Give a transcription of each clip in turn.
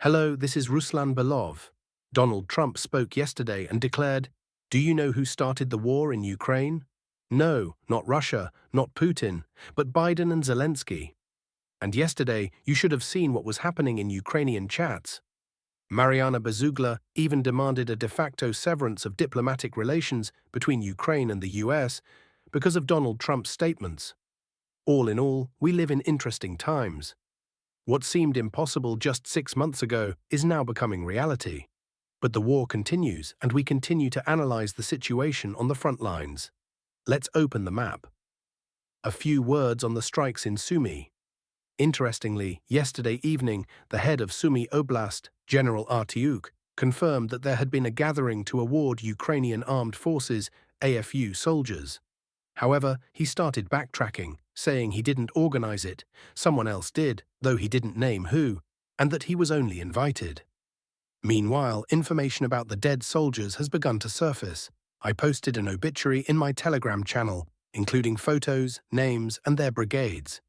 Hello, this is Ruslan Belov. Donald Trump spoke yesterday and declared, "Do you know who started the war in Ukraine? No, not Russia, not Putin, but Biden and Zelensky." And yesterday, you should have seen what was happening in Ukrainian chats. Mariana Bezugla even demanded a de facto severance of diplomatic relations between Ukraine and the US because of Donald Trump's statements. All in all, we live in interesting times. What seemed impossible just 6 months ago is now becoming reality. But the war continues, and we continue to analyze the situation on the front lines. Let's open the map. A few words on the strikes in Sumy. Interestingly, yesterday evening, the head of Sumy Oblast, General Artyuk, confirmed that there had been a gathering to award Ukrainian Armed Forces AFU soldiers. However, he started backtracking, saying he didn't organize it, someone else did, though he didn't name who, and that he was only invited. Meanwhile, information about the dead soldiers has begun to surface. I posted an obituary in my Telegram channel, including photos, names, and their brigades.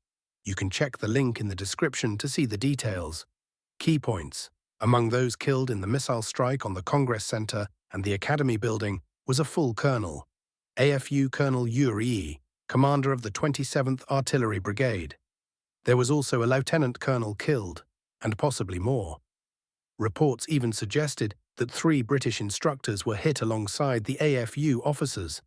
You can check the link in the description to see the details. Key points. Among those killed in the missile strike on the Congress Center and the Academy building was a full colonel, AFU Colonel Yuri, commander of the 27th Artillery Brigade. There was also a lieutenant colonel killed, and possibly more. Reports even suggested that 3 British instructors were hit alongside the AFU officers.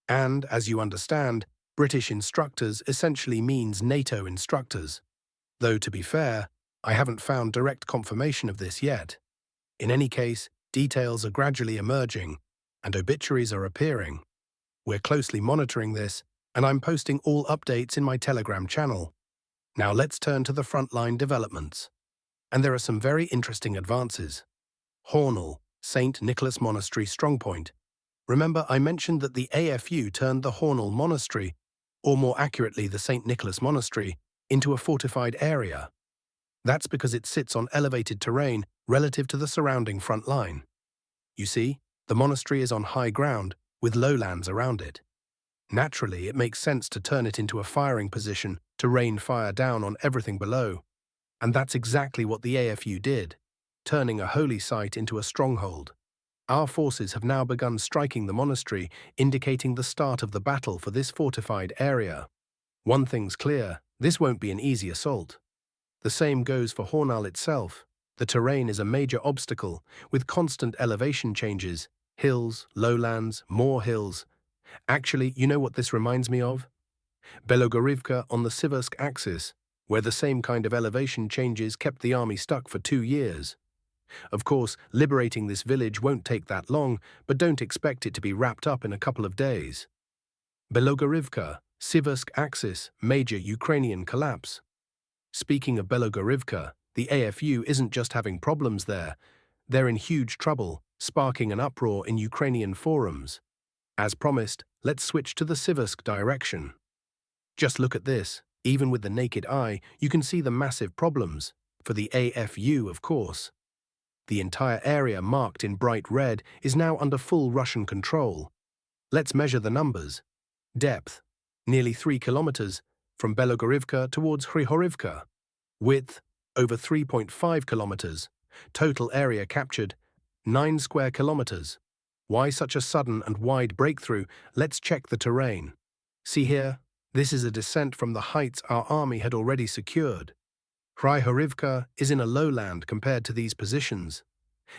And, as you understand, British instructors essentially means NATO instructors. Though, to be fair, I haven't found direct confirmation of this yet. In any case, details are gradually emerging, and obituaries are appearing. We're closely monitoring this, and I'm posting all updates in my Telegram channel. Now let's turn to the frontline developments. And there are some very interesting advances. Hornell, St. Nicholas Monastery strongpoint. Remember, I mentioned that the AFU turned the Hornell Monastery, or more accurately the St. Nicholas Monastery, into a fortified area. That's because it sits on elevated terrain relative to the surrounding front line. You see, the monastery is on high ground, with lowlands around it. Naturally, it makes sense to turn it into a firing position to rain fire down on everything below. And that's exactly what the AFU did, turning a holy site into a stronghold. Our forces have now begun striking the monastery, indicating the start of the battle for this fortified area. One thing's clear, this won't be an easy assault. The same goes for Hornell itself. The terrain is a major obstacle, with constant elevation changes, hills, lowlands, more hills. Actually, you know what this reminds me of? Belogorivka on the Siversk axis, where the same kind of elevation changes kept the army stuck for 2 years. Of course, liberating this village won't take that long, but don't expect it to be wrapped up in a couple of days. Belogorivka, Siversk axis, major Ukrainian collapse. Speaking of Belogorivka, the AFU isn't just having problems there. They're in huge trouble, sparking an uproar in Ukrainian forums. As promised, let's switch to the Siversk direction. Just look at this. Even with the naked eye, you can see the massive problems. For the AFU, of course. The entire area marked in bright red is now under full Russian control. Let's measure the numbers. Depth, nearly 3 kilometers, from Belogorivka towards Hrihorivka. Width, over 3.5 kilometers. Total area captured, 9 square kilometers. Why such a sudden and wide breakthrough? Let's check the terrain. See here? This is a descent from the heights our army had already secured. Hrihorivka is in a lowland compared to these positions.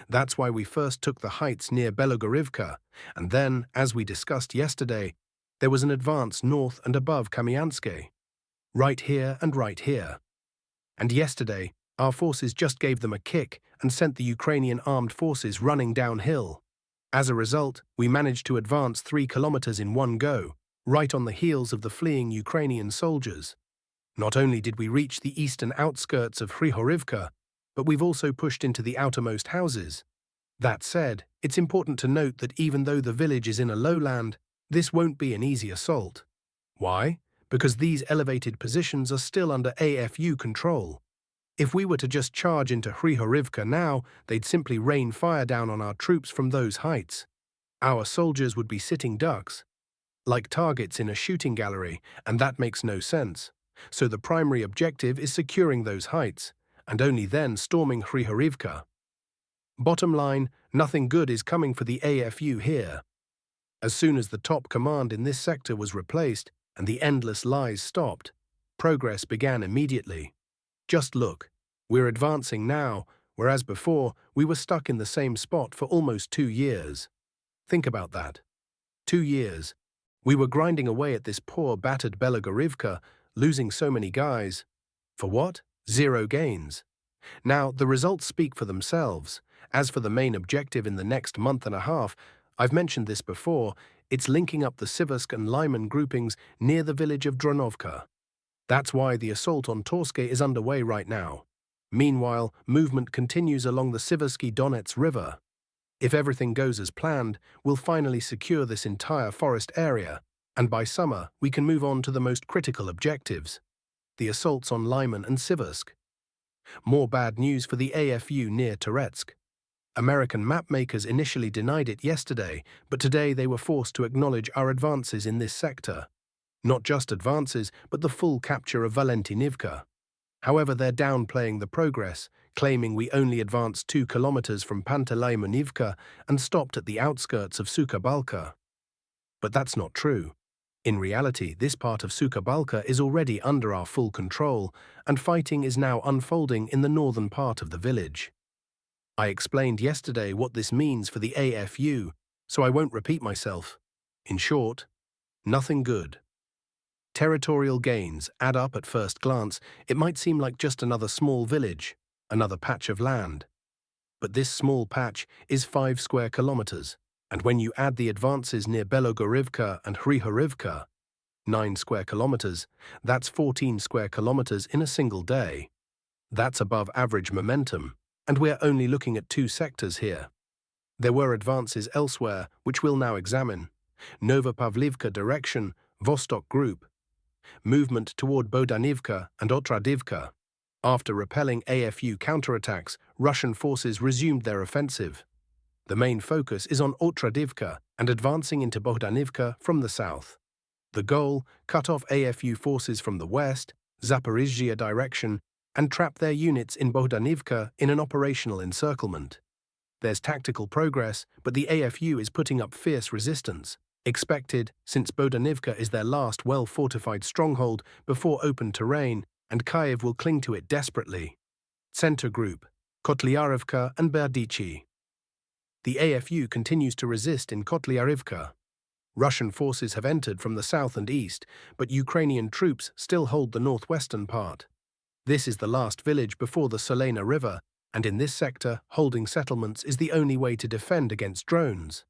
That's why we first took the heights near Belogorivka, and then, as we discussed yesterday, there was an advance north and above Kamyanske. Right here and right here. And yesterday, our forces just gave them a kick and sent the Ukrainian armed forces running downhill. As a result, we managed to advance 3 kilometers in one go, right on the heels of the fleeing Ukrainian soldiers. Not only did we reach the eastern outskirts of Hrihorivka, but we've also pushed into the outermost houses. That said, it's important to note that even though the village is in a lowland, this won't be an easy assault. Why? Because these elevated positions are still under AFU control. If we were to just charge into Hrihorivka now, they'd simply rain fire down on our troops from those heights. Our soldiers would be sitting ducks, like targets in a shooting gallery, and that makes no sense. So the primary objective is securing those heights, and only then storming Hryhorivka. Bottom line, nothing good is coming for the AFU here. As soon as the top command in this sector was replaced and the endless lies stopped, progress began immediately. Just look, we're advancing now, whereas before we were stuck in the same spot for almost 2 years. Think about that. 2 years. We were grinding away at this poor battered Belogorivka, losing so many guys. For what? 0 gains. Now, the results speak for themselves. As for the main objective in the next month and a half, I've mentioned this before, it's linking up the Siversk and Lyman groupings near the village of Dronovka. That's why the assault on Toretsk is underway right now. Meanwhile, movement continues along the Siversky Donets River. If everything goes as planned, we'll finally secure this entire forest area, and by summer we can move on to the most critical objectives, the assaults on Lyman and Siversk. More bad news for the AFU near Toretsk. American mapmakers initially denied it yesterday, but today they were forced to acknowledge our advances in this sector. Not just advances, but the full capture of Valentinivka. However, they're downplaying the progress, claiming we only advanced 2 kilometers from Panteleymonivka and stopped at the outskirts of Sukabalka. But that's not true. In reality, this part of Sukabalka is already under our full control, and fighting is now unfolding in the northern part of the village. I explained yesterday what this means for the AFU, so I won't repeat myself. In short, nothing good. Territorial gains add up at first glance. It might seem like just another small village, another patch of land. But this small patch is 5 square kilometers, and when you add the advances near Belogorivka and Hryhorivka, 9 square kilometers, that's 14 square kilometers in a single day. That's above average momentum, and we're only looking at 2 sectors here. There were advances elsewhere, which we'll now examine. Nova Pavlivka direction, Vostok Group. Movement toward Bodanivka and Otradivka. After repelling AFU counterattacks, Russian forces resumed their offensive. The main focus is on Otradivka and advancing into Bohdanivka from the south. The goal, cut off AFU forces from the west, Zaporizhzhia direction, and trap their units in Bohdanivka in an operational encirclement. There's tactical progress, but the AFU is putting up fierce resistance. Expected, since Bohdanivka is their last well-fortified stronghold before open terrain, and Kiev will cling to it desperately. Center Group, Kotlyarivka and Berdichi. The AFU continues to resist in Kotlyarivka. Russian forces have entered from the south and east, but Ukrainian troops still hold the northwestern part. This is the last village before the Solena River, and in this sector, holding settlements is the only way to defend against drones.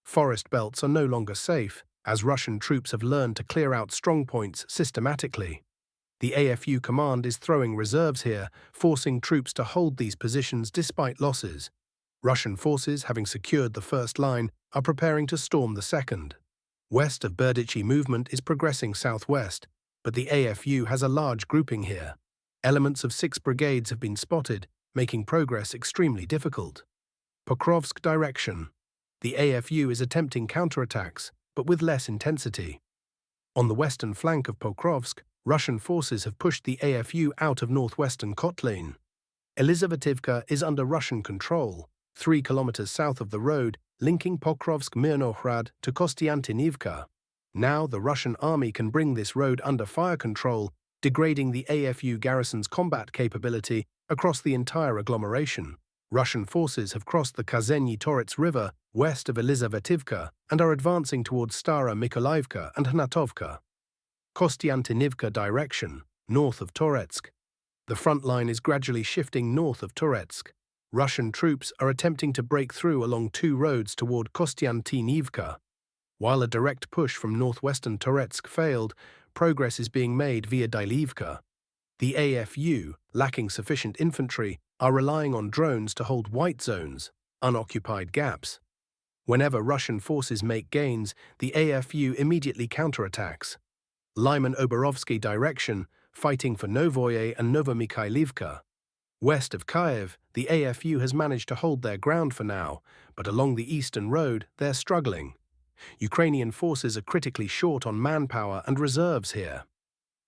Forest belts are no longer safe, as Russian troops have learned to clear out strongpoints systematically. The AFU command is throwing reserves here, forcing troops to hold these positions despite losses. Russian forces, having secured the first line, are preparing to storm the second. West of Berdichi movement is progressing southwest, but the AFU has a large grouping here. Elements of 6 brigades have been spotted, making progress extremely difficult. Pokrovsk direction. The AFU is attempting counterattacks, but with less intensity. On the western flank of Pokrovsk, Russian forces have pushed the AFU out of northwestern Kotlin. Elizavetivka is under Russian control, 3 kilometers south of the road linking Pokrovsk-Mirnohrad to Kostiantynivka. Now the Russian army can bring this road under fire control, degrading the AFU garrison's combat capability across the entire agglomeration. Russian forces have crossed the Kazeny-Toretsk River west of Elizavetivka and are advancing towards Stara Mikolaivka and Hnatovka. Kostiantynivka direction, north of Toretsk. The front line is gradually shifting north of Toretsk. Russian troops are attempting to break through along 2 roads toward Kostiantynivka. While a direct push from northwestern Toretsk failed, progress is being made via Dylivka. The AFU, lacking sufficient infantry, are relying on drones to hold white zones, unoccupied gaps. Whenever Russian forces make gains, the AFU immediately counterattacks. Lyman Oborovsky direction, fighting for Novoye and Novomikhailivka. West of Kiev, the AFU has managed to hold their ground for now, but along the eastern road, they're struggling. Ukrainian forces are critically short on manpower and reserves here.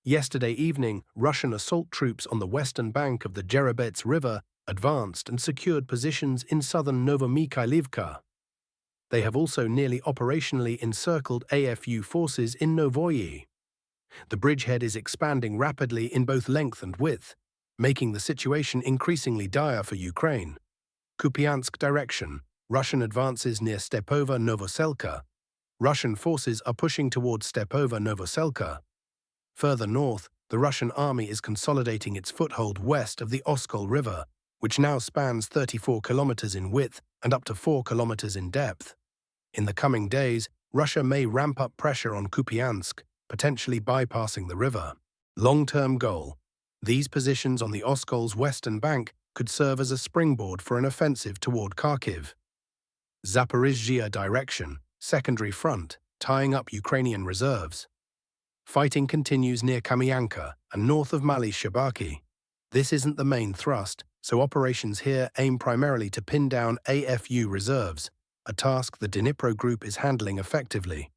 Yesterday evening, Russian assault troops on the western bank of the Jerebets River advanced and secured positions in southern Novomikhailivka. They have also nearly operationally encircled AFU forces in Novoye. The bridgehead is expanding rapidly in both length and width, making the situation increasingly dire for Ukraine. Kupiansk direction, Russian advances near Stepova Novoselka. Russian forces are pushing towards Stepova Novoselka. Further north, the Russian army is consolidating its foothold west of the Oskol River, which now spans 34 kilometers in width and up to 4 kilometers in depth. In the coming days, Russia may ramp up pressure on Kupiansk, potentially bypassing the river. Long-term goal. These positions on the Oskol's western bank could serve as a springboard for an offensive toward Kharkiv. Zaporizhzhia direction, secondary front, tying up Ukrainian reserves. Fighting continues near Kamyanka and north of Mali Shabaki. This isn't the main thrust, so operations here aim primarily to pin down AFU reserves, a task the Dnipro Group is handling effectively.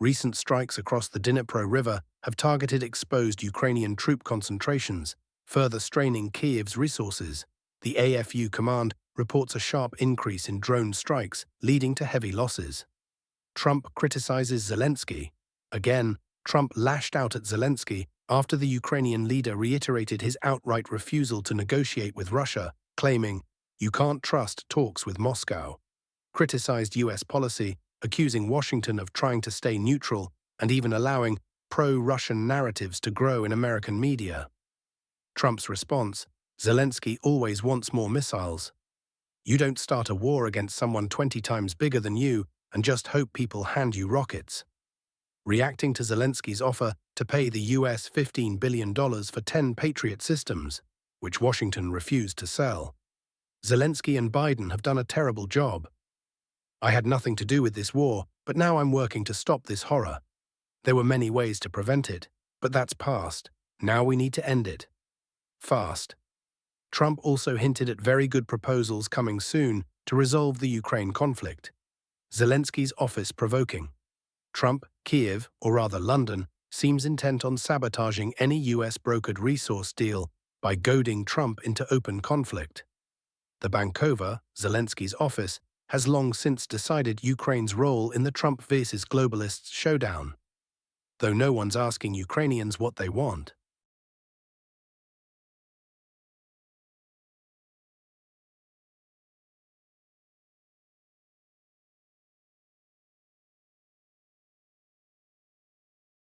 Recent strikes across the Dnipro River have targeted exposed Ukrainian troop concentrations, further straining Kyiv's resources. The AFU command reports a sharp increase in drone strikes, leading to heavy losses. Trump criticizes Zelensky. Again, Trump lashed out at Zelensky after the Ukrainian leader reiterated his outright refusal to negotiate with Russia, claiming, "You can't trust talks with Moscow." Criticized U.S. policy, accusing Washington of trying to stay neutral and even allowing pro-Russian narratives to grow in American media. Trump's response, Zelensky always wants more missiles. You don't start a war against someone 20 times bigger than you and just hope people hand you rockets. Reacting to Zelensky's offer to pay the US $15 billion for 10 Patriot systems, which Washington refused to sell. Zelensky and Biden have done a terrible job. I had nothing to do with this war, but now I'm working to stop this horror. There were many ways to prevent it, but that's past. Now we need to end it. Fast. Trump also hinted at very good proposals coming soon to resolve the Ukraine conflict. Zelensky's office provoking. Trump, Kiev, or rather London, seems intent on sabotaging any US-brokered resource deal by goading Trump into open conflict. The Bankova, Zelensky's office, has long since decided Ukraine's role in the Trump versus globalists showdown. Though no one's asking Ukrainians what they want.